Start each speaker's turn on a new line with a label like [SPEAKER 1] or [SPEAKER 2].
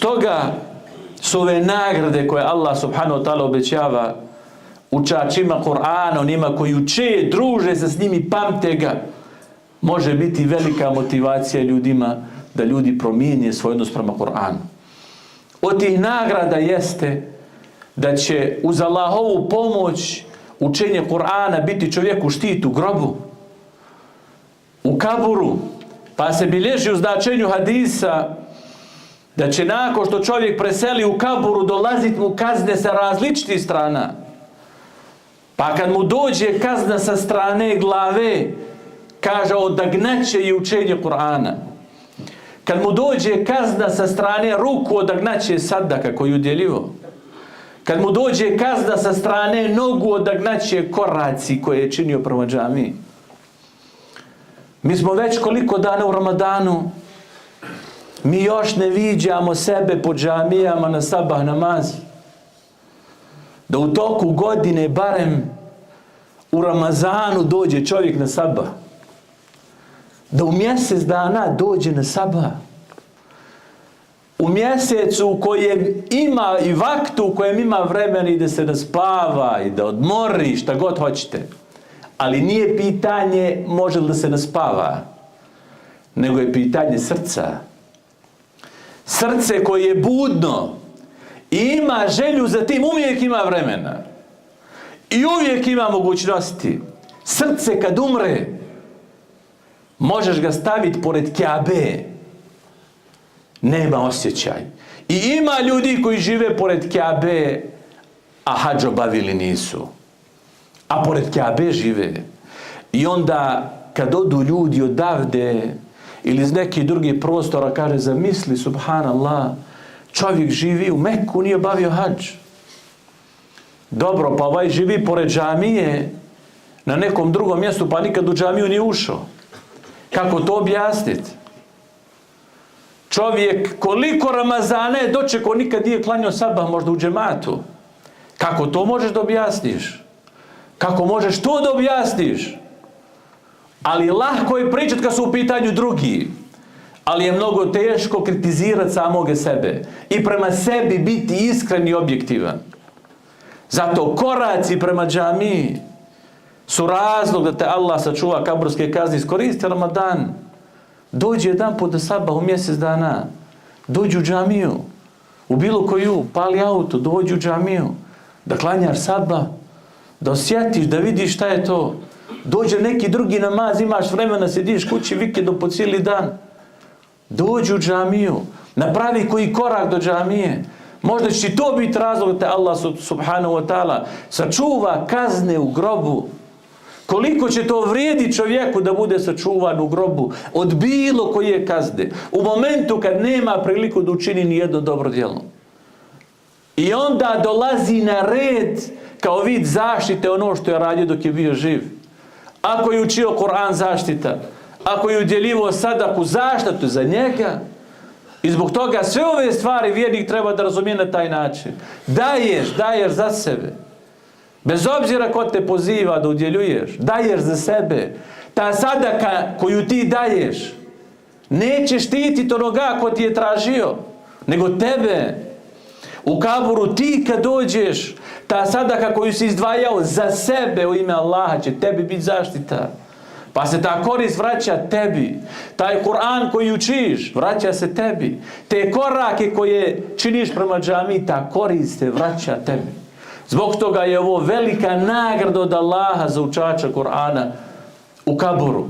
[SPEAKER 1] Stoga su ove nagrade koje Allah subhanahu wa ta'ala obećava učačima Kur'ana, onima koji uče, druže se s njimi, pamte ga, može biti velika motivacija ljudima da ljudi promijene svoj odnos prema Kur'anu. Od tih nagrada jeste da će uz Allahovu pomoć učenje Kur'ana biti čovjeku štit u grobu, u kaburu, pa se bilježi u značenju hadisa da će nakon što čovjek preseli u kaburu dolaziti mu kazne sa različitih strana. Pa kad mu dođe kazna sa strane glave, kaže odagnaće i učenje Kur'ana. Kad mu dođe kazna sa strane ruku, odagnaće sadaka koju udjelivo. Kad mu dođe kazna sa strane nogu, odagnaće koraci koje je činio prema džamiji. Mi smo već koliko dana u Ramadanu, mi još ne viđamo sebe po džamijama na sabah namazu. Da u toku godine, barem u Ramazanu, dođe čovjek na sabah. Da u mjesec dana dođe na sabah. U mjesecu u kojem ima i vaktu u kojem ima vremena i da se naspava i da odmori, šta god hoćete. Ali nije pitanje može li da se naspava, nego je pitanje srca. Srce koje je budno i ima želju za tim, uvijek ima vremena. I uvijek ima mogućnosti. Srce kad umre, možeš ga staviti pored Kjabe. Nema osjećaj. I ima ljudi koji žive pored Kjabe, a hadž obavili nisu. A pored Kjabe žive. I onda kad odu ljudi odavde ili iz nekih drugih prostora, kaže, zamisli, subhanallah, čovjek živi u Meku, nije obavio hadž. Dobro, pa ovaj živi pored džamije na nekom drugom mjestu, pa nikad u džamiju nije ušao. Kako to objasniti? Čovjek koliko Ramazana je dočekao, nikad nije klanjao sabah, možda u džematu. Kako to možeš da objasniš? Kako možeš to da objasniš? Ali lahko je pričati kad su u pitanju drugi. Ali je mnogo teško kritizirati samoga sebe. I prema sebi biti iskren i objektivan. Zato koraci prema džamiji su razlog da te Allah sačuva kaburske kazne. Iskoristi Ramadan. Dođi jedan put na sabah u mjesec dana. Dođi u džamiju. U bilo koju, pali auto, dođi u džamiju. Da klanjaš sabah. Da osjetiš, da vidiš šta je to. Dođe neki drugi namaz, imaš vremena, sediš kući vikendom po cijeli dan. Dođi u džamiju. Napravi koji korak do džamije. Možda će ti to biti razlog da te Allah subhanahu wa ta'ala sačuva kazne u grobu. Koliko će to vrijedi čovjeku da bude sačuvan u grobu od bilo koje kazne. U momentu kad nema priliku da učini ni jedno dobro djelo. I onda dolazi na red kao vid zaštite ono što je radio dok je bio živ. Ako je učio Kur'an, zaštita. Ako je udjelivo sadaku, zaštitu za njega. I zbog toga sve ove stvari vjernik treba da razumije na taj način. Daješ za sebe. Bez obzira ko te poziva da udjeljuješ, daješ za sebe. Ta sadaka koju ti daješ neće štititi onoga ko ti je tražio, nego tebe. U kaburu ti kad dođeš, ta sadaka koju si izdvajao za sebe u ime Allaha će tebi biti zaštita. Pa se ta korist vraća tebi. Taj Kur'an koji učiš vraća se tebi. Te korake koje činiš prema džamiji, ta korist se vraća tebi. Zbog toga je ovo velika nagrada od Allaha za učača Kur'ana u kaburu.